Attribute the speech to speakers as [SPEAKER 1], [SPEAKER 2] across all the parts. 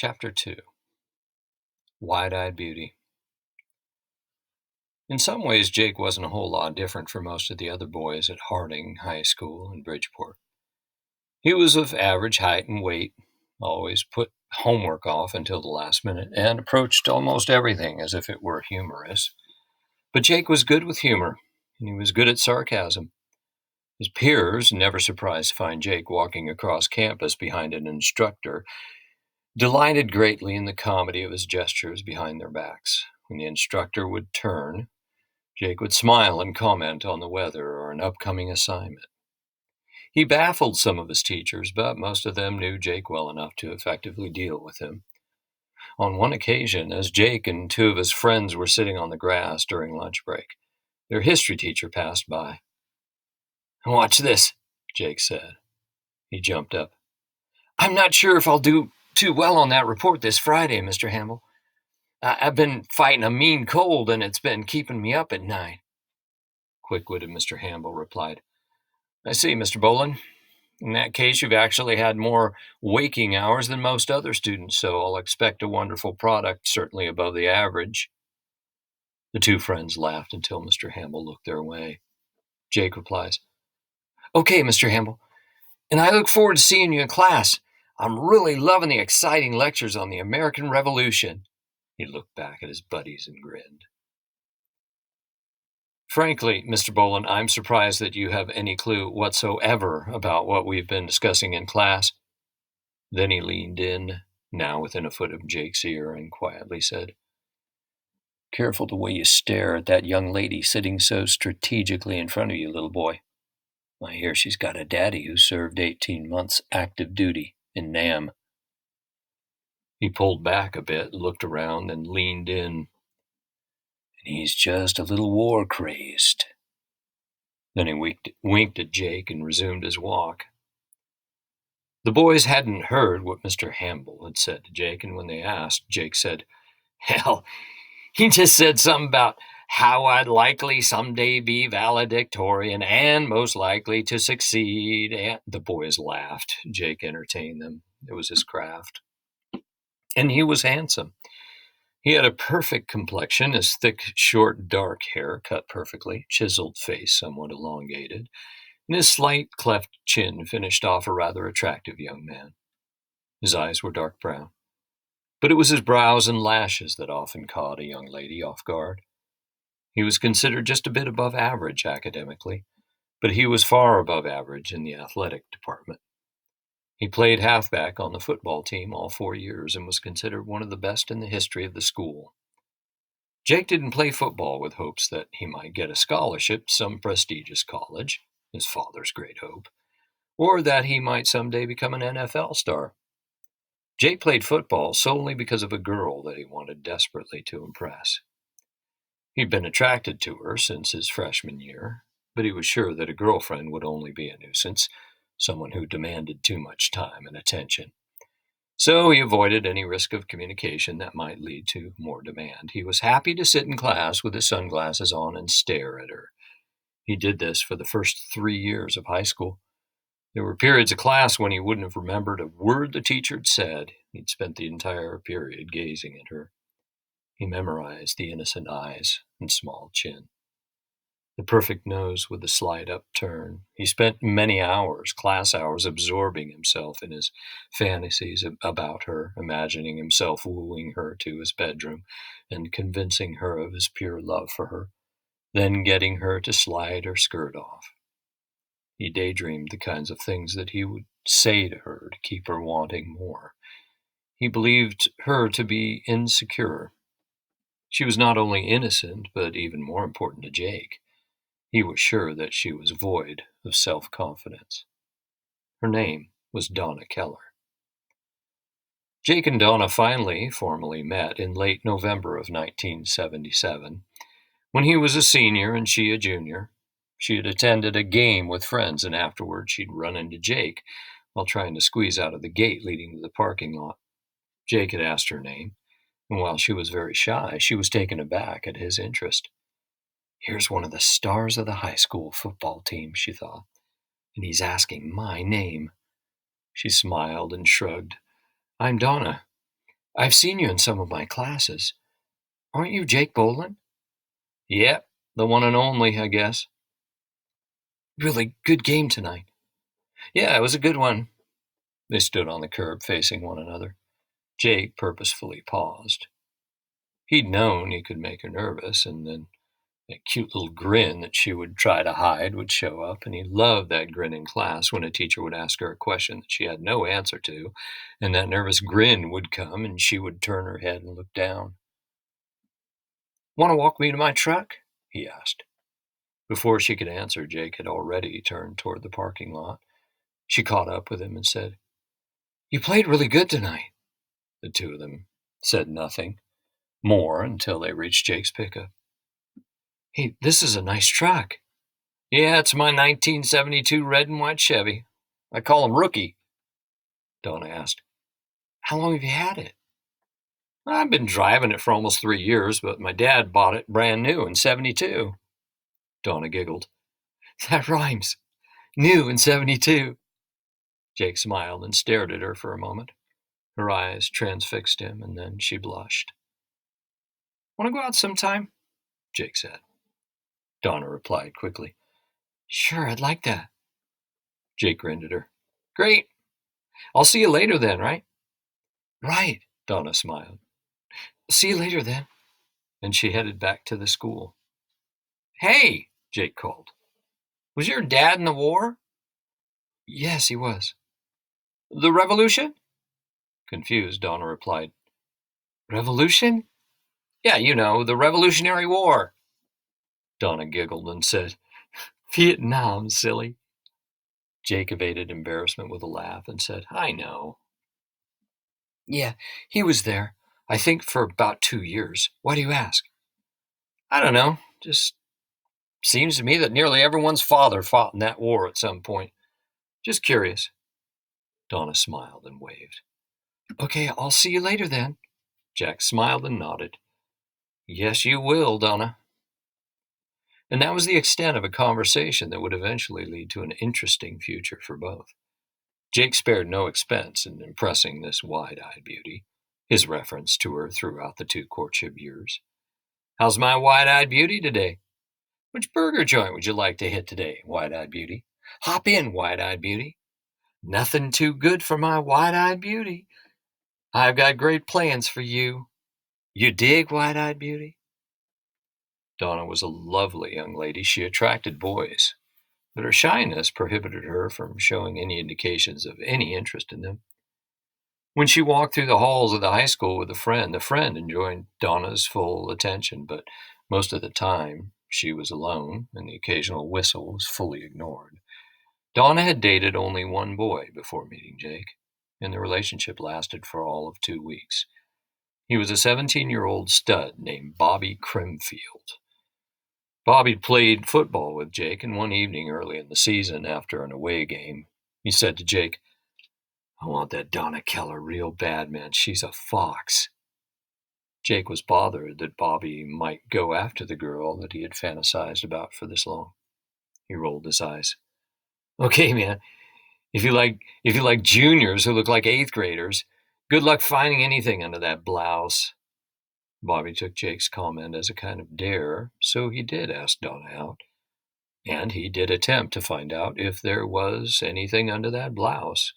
[SPEAKER 1] Chapter 2. Wide-Eyed Beauty. In some ways, Jake wasn't a whole lot different from most of the other boys at Harding High School in Bridgeport. He was of average height and weight, always put homework off until the last minute, and approached almost everything as if it were humorous. But Jake was good with humor, and he was good at sarcasm. His peers, never surprised to find Jake walking across campus behind an instructor, delighted greatly in the comedy of his gestures behind their backs. When the instructor would turn, Jake would smile and comment on the weather or an upcoming assignment. He baffled some of his teachers, but most of them knew Jake well enough to effectively deal with him. On one occasion, as Jake and two of his friends were sitting on the grass during lunch break, their history teacher passed by. "Watch this," Jake said. He jumped up. "I'm not sure if I'll do too well on that report this Friday, Mr. Hamble. I've been fighting a mean cold, and it's been keeping me up at night." Quick-witted Mr. Hamble replied, "I see, Mr. Bolin. In that case, you've actually had more waking hours than most other students, so I'll expect a wonderful product, certainly above the average." The two friends laughed until Mr. Hamble looked their way. Jake replies, "Okay, Mr. Hamble, and I look forward to seeing you in class. I'm really loving the exciting lectures on the American Revolution." He looked back at his buddies and grinned. "Frankly, Mr. Bolin, I'm surprised that you have any clue whatsoever about what we've been discussing in class." Then he leaned in, now within a foot of Jake's ear, and quietly said, "Careful the way you stare at that young lady sitting so strategically in front of you, little boy. I hear she's got a daddy who served 18 months active duty in Nam." He pulled back a bit, looked around, and leaned in. "And he's just a little war-crazed." Then he winked at Jake and resumed his walk. The boys hadn't heard what Mr. Hamble had said to Jake, and when they asked, Jake said, "Hell, he just said something about how I'd likely someday be valedictorian and most likely to succeed." And the boys laughed. Jake entertained them. It was his craft. And he was handsome. He had a perfect complexion, his thick, short, dark hair cut perfectly, chiseled face somewhat elongated, and his slight cleft chin finished off a rather attractive young man. His eyes were dark brown, but it was his brows and lashes that often caught a young lady off guard. He was considered just a bit above average academically, but he was far above average in the athletic department. He played halfback on the football team all 4 years and was considered one of the best in the history of the school. Jake didn't play football with hopes that he might get a scholarship to some prestigious college, his father's great hope, or that he might someday become an NFL star. Jake played football solely because of a girl that he wanted desperately to impress. He'd been attracted to her since his freshman year, but he was sure that a girlfriend would only be a nuisance, someone who demanded too much time and attention. So he avoided any risk of communication that might lead to more demand. He was happy to sit in class with his sunglasses on and stare at her. He did this for the first 3 years of high school. There were periods of class when he wouldn't have remembered a word the teacher had said. He'd spent the entire period gazing at her. He memorized the innocent eyes and small chin, the perfect nose with the slight upturn. He spent many hours, class hours, absorbing himself in his fantasies about her, imagining himself wooing her to his bedroom and convincing her of his pure love for her, then getting her to slide her skirt off. He daydreamed the kinds of things that he would say to her to keep her wanting more. He believed her to be insecure. She was not only innocent, but even more important to Jake. He was sure that she was void of self-confidence. Her name was Donna Keller. Jake and Donna finally formally met in late November of 1977, when he was a senior and she a junior. She had attended a game with friends, and afterward she'd run into Jake while trying to squeeze out of the gate leading to the parking lot. Jake had asked her name, and while she was very shy, she was taken aback at his interest. Here's one of the stars of the high school football team, she thought, and he's asking my name. She smiled and shrugged. I'm Donna. I've seen you in some of my classes. Aren't you Jake Bolin? Yep, the one and only, I guess. Really good game tonight. Yeah, it was a good one. They stood on the curb facing one another. Jake purposefully paused. He'd known he could make her nervous, and then that cute little grin that she would try to hide would show up, and he loved that grin in class when a teacher would ask her a question that she had no answer to, and that nervous grin would come, and she would turn her head and look down. Want to walk me to my truck? He asked. Before she could answer, Jake had already turned toward the parking lot. She caught up with him and said, You played really good tonight. The two of them said nothing more until they reached Jake's pickup. Hey, this is a nice truck. Yeah, it's my 1972 red and white Chevy. I call him Rookie. Donna asked, How long have you had it? I've been driving it for almost 3 years, but my dad bought it brand new in 72. Donna giggled. That rhymes. New in 72. Jake smiled and stared at her for a moment. Her eyes transfixed him, and then she blushed. Want to go out sometime? Jake said. Donna replied quickly. Sure, I'd like that. Jake grinned at her. Great. I'll see you later then, right? Right, Donna smiled. See you later then. And she headed back to the school. Hey, Jake called. Was your dad in the war? Yes, he was. The Revolution? Confused, Donna replied. Revolution? Yeah, you know, the Revolutionary War. Donna giggled and said, Vietnam, silly. Jake evaded embarrassment with a laugh and said, I know. Yeah, he was there. I think for about 2 years. Why do you ask? I don't know. Just seems to me that nearly everyone's father fought in that war at some point. Just curious. Donna smiled and waved. Okay, I'll see you later then. Jack smiled and nodded. Yes, you will, Donna. And that was the extent of a conversation that would eventually lead to an interesting future for both. Jake spared no expense in impressing this wide-eyed beauty, his reference to her throughout the 2 courtship years. How's my wide-eyed beauty today? Which burger joint would you like to hit today, wide-eyed beauty? Hop in, wide-eyed beauty. Nothing too good for my wide-eyed beauty. I've got great plans for you. You dig, wide-eyed beauty? Donna was a lovely young lady. She attracted boys, but her shyness prohibited her from showing any indications of any interest in them. When she walked through the halls of the high school with the friend enjoyed Donna's full attention, but most of the time she was alone, and the occasional whistle was fully ignored. Donna had dated only one boy before meeting Jake, and the relationship lasted for all of 2 weeks. He was a 17-year-old stud named Bobby Crimfield. Bobby played football with Jake, and one evening early in the season, after an away game, he said to Jake, I want that Donna Keller real bad, man. She's a fox. Jake was bothered that Bobby might go after the girl that he had fantasized about for this long. He rolled his eyes. Okay, man. If you like juniors who look like 8th graders, good luck finding anything under that blouse. Bobby took Jake's comment as a kind of dare, so he did ask Donna out. And he did attempt to find out if there was anything under that blouse.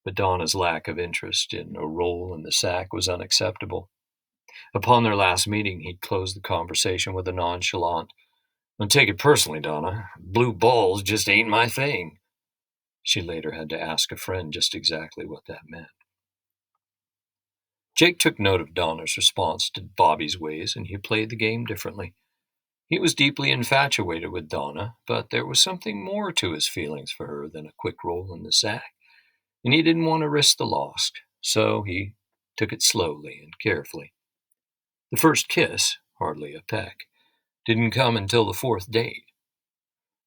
[SPEAKER 1] But Donna's lack of interest in a roll in the sack was unacceptable. Upon their last meeting, he'd closed the conversation with a nonchalant, Don't take it personally, Donna. Blue balls just ain't my thing. She later had to ask a friend just exactly what that meant. Jake took note of Donna's response to Bobby's ways, and he played the game differently. He was deeply infatuated with Donna, but there was something more to his feelings for her than a quick roll in the sack, and he didn't want to risk the loss, so he took it slowly and carefully. The first kiss, hardly a peck, didn't come until the 4th date.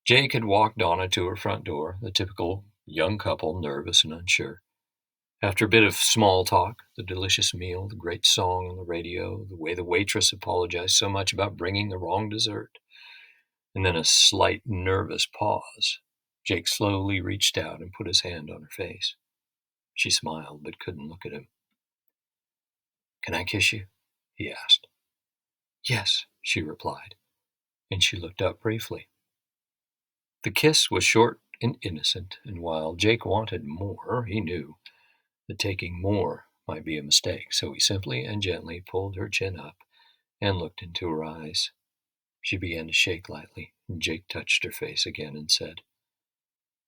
[SPEAKER 1] Jake had walked Donna to her front door, the typical young couple, nervous and unsure. After a bit of small talk, the delicious meal, the great song on the radio, the way the waitress apologized so much about bringing the wrong dessert, and then a slight nervous pause, Jake slowly reached out and put his hand on her face. She smiled but couldn't look at him. "Can I kiss you?" he asked. "Yes," she replied, and she looked up briefly. The kiss was short and innocent, and while Jake wanted more, he knew that taking more might be a mistake, so he simply and gently pulled her chin up and looked into her eyes. She began to shake lightly, and Jake touched her face again and said,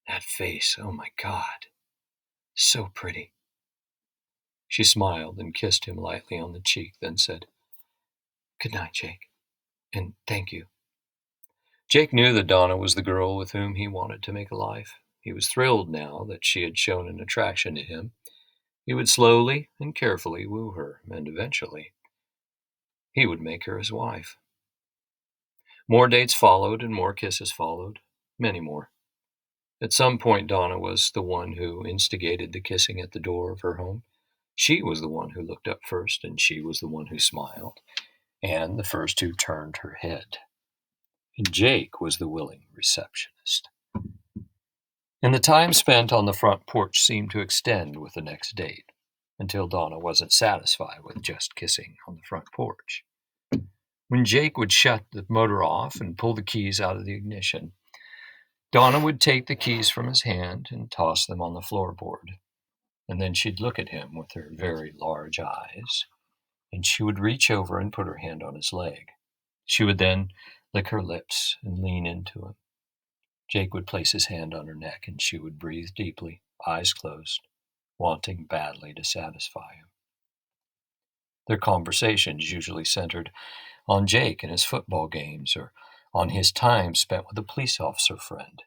[SPEAKER 1] "That face, oh my God, so pretty." She smiled and kissed him lightly on the cheek, then said, "Good night, Jake, and thank you." Jake knew that Donna was the girl with whom he wanted to make a life. He was thrilled now that she had shown an attraction to him. He would slowly and carefully woo her, and eventually he would make her his wife. More dates followed and more kisses followed, many more. At some point, Donna was the one who instigated the kissing at the door of her home. She was the one who looked up first, and she was the one who smiled, and the first who turned her head. And Jake was the willing receptionist. And the time spent on the front porch seemed to extend with the next date, until Donna wasn't satisfied with just kissing on the front porch. When Jake would shut the motor off and pull the keys out of the ignition, Donna would take the keys from his hand and toss them on the floorboard. And then she'd look at him with her very large eyes, and she would reach over and put her hand on his leg. She would then lick her lips and lean into him. Jake would place his hand on her neck, and she would breathe deeply, eyes closed, wanting badly to satisfy him. Their conversations usually centered on Jake and his football games, or on his time spent with a police officer friend.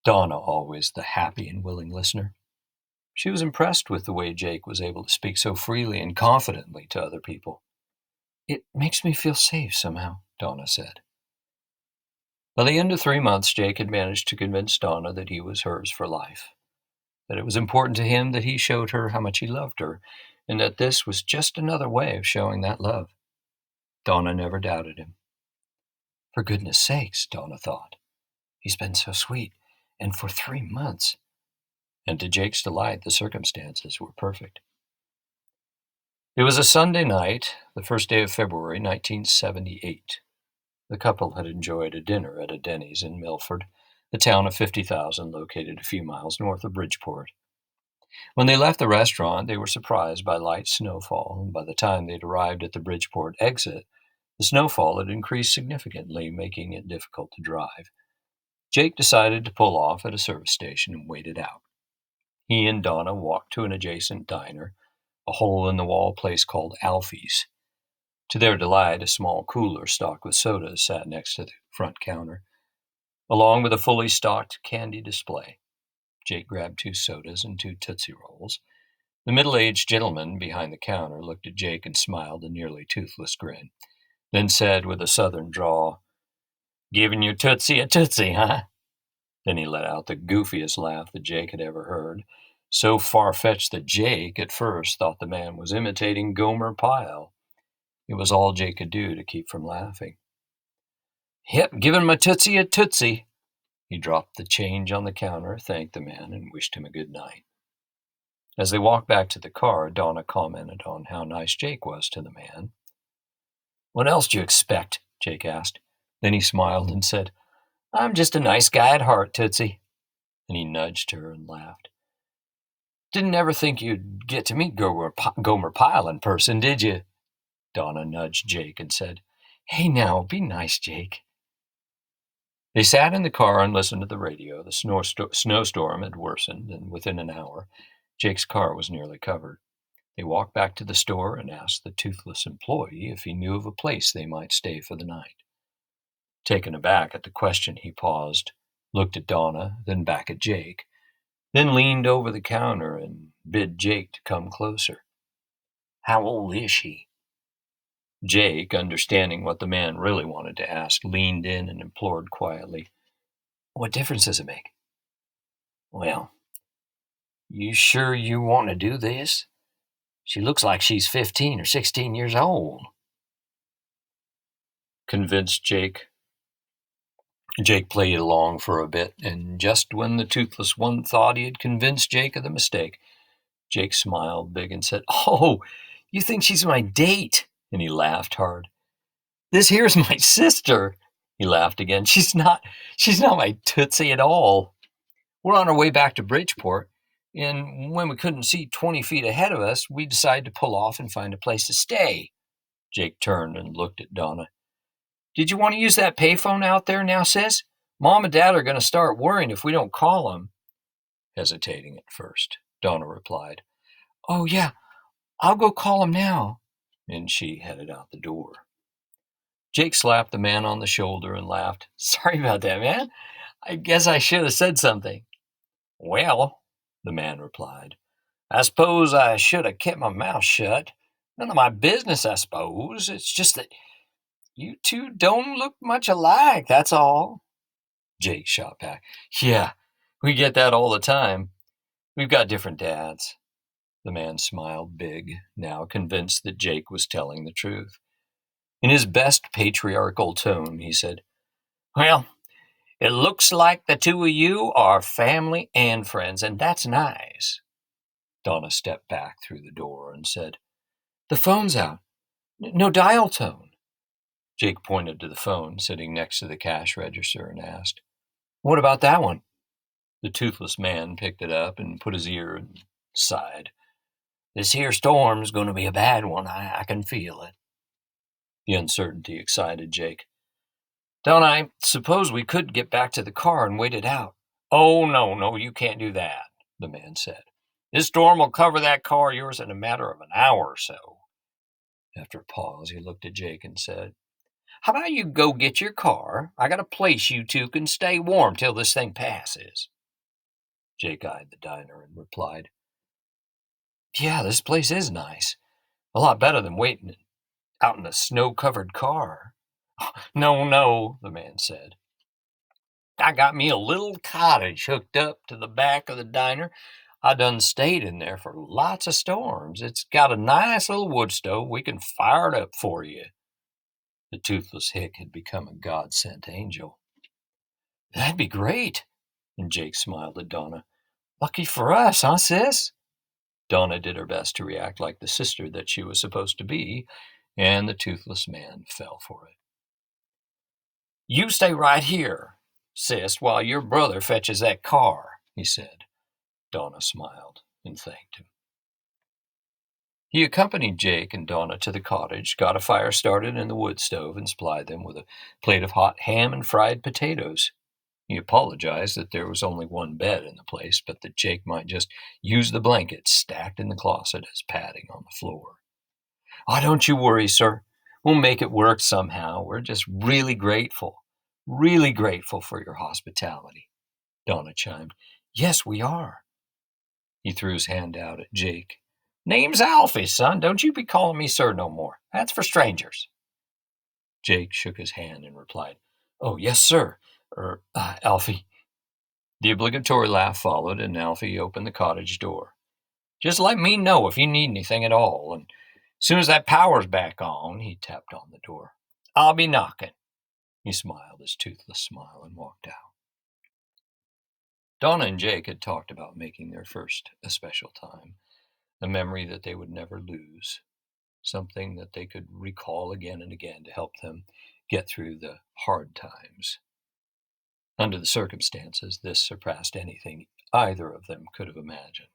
[SPEAKER 1] Donna always the happy and willing listener. She was impressed with the way Jake was able to speak so freely and confidently to other people. "It makes me feel safe somehow," Donna said. By the end of 3 months, Jake had managed to convince Donna that he was hers for life, that it was important to him that he showed her how much he loved her, and that this was just another way of showing that love. Donna never doubted him. For goodness sakes, Donna thought, he's been so sweet, and for 3 months. And to Jake's delight, the circumstances were perfect. It was a Sunday night, the first day of February, 1978. The couple had enjoyed a dinner at a Denny's in Milford, a town of 50,000 located a few miles north of Bridgeport. When they left the restaurant, they were surprised by light snowfall, and by the time they'd arrived at the Bridgeport exit, the snowfall had increased significantly, making it difficult to drive. Jake decided to pull off at a service station and wait it out. He and Donna walked to an adjacent diner, a hole-in-the-wall place called Alfie's. To their delight, a small cooler stocked with sodas sat next to the front counter, along with a fully stocked candy display. Jake grabbed 2 sodas and 2 Tootsie Rolls. The middle-aged gentleman behind the counter looked at Jake and smiled a nearly toothless grin, then said with a southern drawl, "Giving your Tootsie a Tootsie, huh?" Then he let out the goofiest laugh that Jake had ever heard, so far-fetched that Jake, at first, thought the man was imitating Gomer Pyle. It was all Jake could do to keep from laughing. "Yep, giving my Tootsie a Tootsie." He dropped the change on the counter, thanked the man, and wished him a good night. As they walked back to the car, Donna commented on how nice Jake was to the man. "What else do you expect?" Jake asked. Then he smiled and said, "I'm just a nice guy at heart, Tootsie." And he nudged her and laughed. "Didn't ever think you'd get to meet Gomer Pyle in person, did you?" Donna nudged Jake and said, "Hey now, be nice, Jake." They sat in the car and listened to the radio. The snowstorm had worsened, and within an hour, Jake's car was nearly covered. They walked back to the store and asked the toothless employee if he knew of a place they might stay for the night. Taken aback at the question, he paused, looked at Donna, then back at Jake, then leaned over the counter and bid Jake to come closer. "How old is she?" Jake, understanding what the man really wanted to ask, leaned in and implored quietly, "What difference does it make?" "Well, you sure you want to do this? She looks like she's 15 or 16 years old." Convinced Jake played along for a bit, and just when the toothless one thought he had convinced Jake of the mistake, Jake smiled big and said, "Oh, You think she's my date? And he laughed hard. This here's my sister. He laughed again. She's not my Tootsie at all. We're on our way back to Bridgeport, and when we couldn't see 20 feet ahead of us, we decided to pull off and find a place to stay. Jake turned and looked at Donna. Did you want to use that payphone out there now, sis? Mom and Dad are going to start worrying if we don't call them. Hesitating at first, Donna replied, Oh, yeah, I'll go call them now. And she headed out the door. Jake slapped the man on the shoulder and laughed. Sorry about that, man. I guess I should have said something. Well, the man replied, I suppose I should have kept my mouth shut. None of my business, I suppose. It's just that you two don't look much alike, that's all. Jake shot back. Yeah, we get that all the time. We've got different dads. The man smiled big, now convinced that Jake was telling the truth. In his best patriarchal tone, he said, Well, it looks like the two of you are family and friends, and that's nice. Donna stepped back through the door and said, The phone's out. No dial tone. Jake pointed to the phone sitting next to the cash register and asked, What about that one? The toothless man picked it up and put his ear and sighed. This here storm's going to be a bad one. I can feel it. The uncertainty excited Jake. Don't I suppose we could get back to the car and wait it out? Oh, no, you can't do that, the man said. This storm will cover that car of yours in a matter of an hour or so. After a pause, he looked at Jake and said, How about you go get your car? I got a place you two can stay warm till this thing passes. Jake eyed the diner and replied, Yeah, this place is nice. A lot better than waiting out in a snow-covered car. No, the man said. I got me a little cottage hooked up to the back of the diner. I done stayed in there for lots of storms. It's got a nice little wood stove. We can fire it up for you. The toothless hick had become a God-sent angel. That'd be great. And Jake smiled at Donna. Lucky for us, huh, sis? Donna did her best to react like the sister that she was supposed to be, and the toothless man fell for it. You stay right here, sis, while your brother fetches that car, he said. Donna smiled and thanked him. He accompanied Jake and Donna to the cottage, got a fire started in the wood stove, and supplied them with a plate of hot ham and fried potatoes. He apologized that there was only one bed in the place, but that Jake might just use the blankets stacked in the closet as padding on the floor. Oh, don't you worry, sir. We'll make it work somehow. We're just really grateful for your hospitality. Donna chimed. Yes, we are. He threw his hand out at Jake. Name's Alfie, son. Don't you be calling me sir no more. That's for strangers. Jake shook his hand and replied, Oh, yes, sir. Alfie. The obligatory laugh followed, and Alfie opened the cottage door. Just let me know if you need anything at all, and as soon as that power's back on, he tapped on the door, I'll be knocking. He smiled his toothless smile and walked out. Donna and Jake had talked about making their first a special time, a memory that they would never lose, something that they could recall again and again to help them get through the hard times. Under the circumstances, this surpassed anything either of them could have imagined.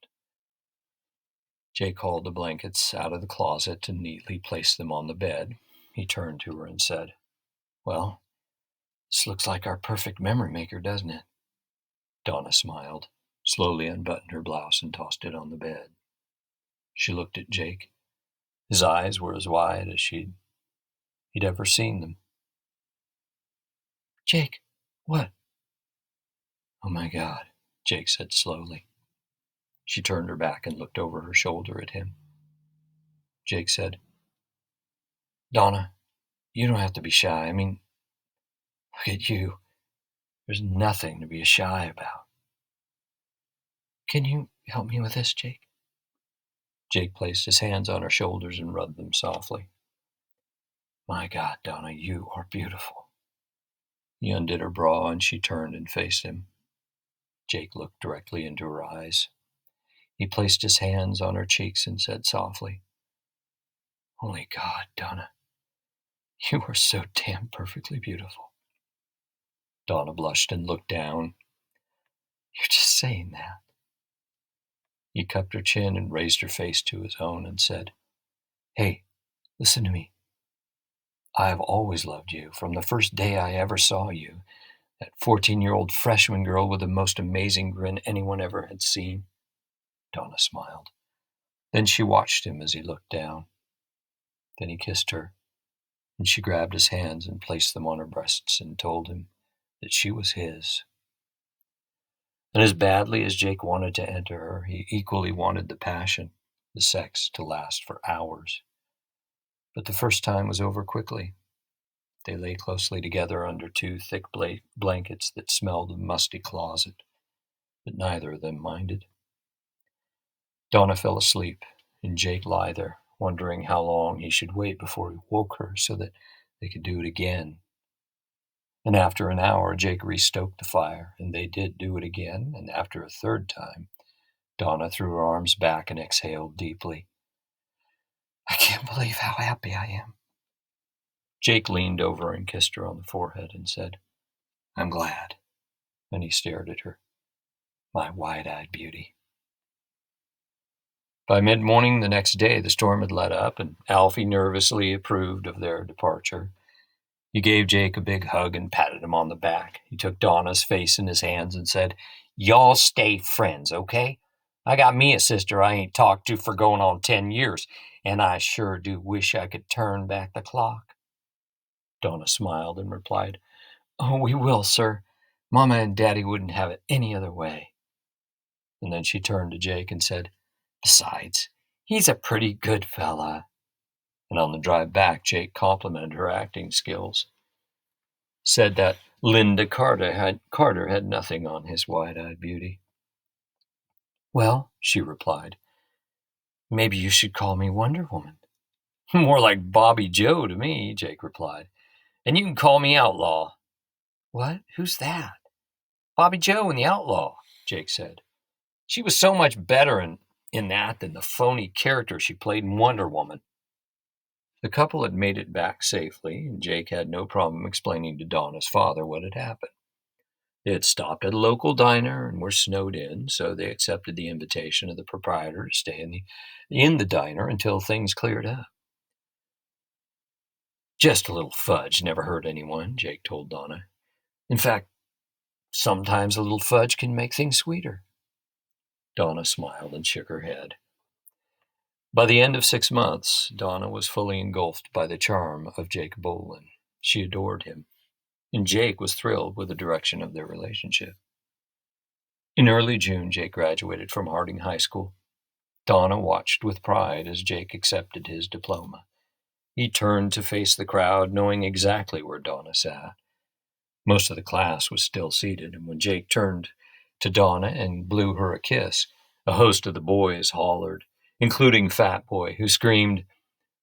[SPEAKER 1] Jake hauled the blankets out of the closet and neatly placed them on the bed. He turned to her and said, Well, this looks like our perfect memory maker, doesn't it? Donna smiled, slowly unbuttoned her blouse and tossed it on the bed. She looked at Jake. His eyes were as wide as he'd ever seen them. Jake, what? Oh, my God, Jake said slowly. She turned her back and looked over her shoulder at him. Jake said, Donna, you don't have to be shy. I mean, look at you. There's nothing to be shy about. Can you help me with this, Jake? Jake placed his hands on her shoulders and rubbed them softly. My God, Donna, you are beautiful. He undid her bra and she turned and faced him. Jake looked directly into her eyes. He placed his hands on her cheeks and said softly, Holy God, Donna, you are so damn perfectly beautiful. Donna blushed and looked down. You're just saying that. He cupped her chin and raised her face to his own and said, Hey, listen to me. I have always loved you from the first day I ever saw you, that 14-year-old freshman girl with the most amazing grin anyone ever had seen. Donna smiled. Then she watched him as he looked down. Then he kissed her, and she grabbed his hands and placed them on her breasts and told him that she was his. And as badly as Jake wanted to enter her, he equally wanted the passion, the sex, to last for hours. But the first time was over quickly. They lay closely together under two thick blankets that smelled of musty closet, but neither of them minded. Donna fell asleep, and Jake lay there, wondering how long he should wait before he woke her so that they could do it again. And after an hour, Jake restoked the fire, and they did do it again, and after a third time, Donna threw her arms back and exhaled deeply. I can't believe how happy I am. Jake leaned over and kissed her on the forehead and said, I'm glad. And he stared at her. My wide-eyed beauty. By mid-morning the next day, the storm had let up, and Alfie nervously approved of their departure. He gave Jake a big hug and patted him on the back. He took Donna's face in his hands and said, Y'all stay friends, okay? I got me a sister I ain't talked to for going on 10 years, and I sure do wish I could turn back the clock. Donna smiled and replied, Oh, we will, sir. Mama and Daddy wouldn't have it any other way. And then she turned to Jake and said, Besides, he's a pretty good fella. And on the drive back, Jake complimented her acting skills. Said that Linda Carter had nothing on his wide-eyed beauty. Well, she replied, maybe you should call me Wonder Woman. More like Bobby Joe to me, Jake replied. And you can call me Outlaw. What? Who's that? Bobby Joe and the Outlaw, Jake said. She was so much better in that than the phony character she played in Wonder Woman. The couple had made it back safely, and Jake had no problem explaining to Donna's father what had happened. They had stopped at a local diner and were snowed in, so they accepted the invitation of the proprietor to stay in the diner until things cleared up. Just a little fudge never hurt anyone, Jake told Donna. In fact, sometimes a little fudge can make things sweeter. Donna smiled and shook her head. By the end of 6 months, Donna was fully engulfed by the charm of Jake Bolin. She adored him, and Jake was thrilled with the direction of their relationship. In early June, Jake graduated from Harding High School. Donna watched with pride as Jake accepted his diploma. He turned to face the crowd, knowing exactly where Donna sat. Most of the class was still seated, and when Jake turned to Donna and blew her a kiss, a host of the boys hollered, including Fat Boy, who screamed,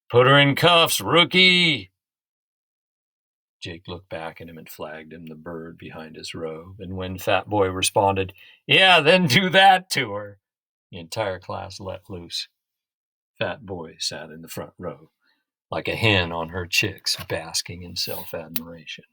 [SPEAKER 1] Put her in cuffs, rookie! Jake looked back at him and flagged him the bird behind his robe, and when Fat Boy responded, Yeah, then do that to her, the entire class let loose. Fat Boy sat in the front row, like a hen on her chicks, basking in self-admiration.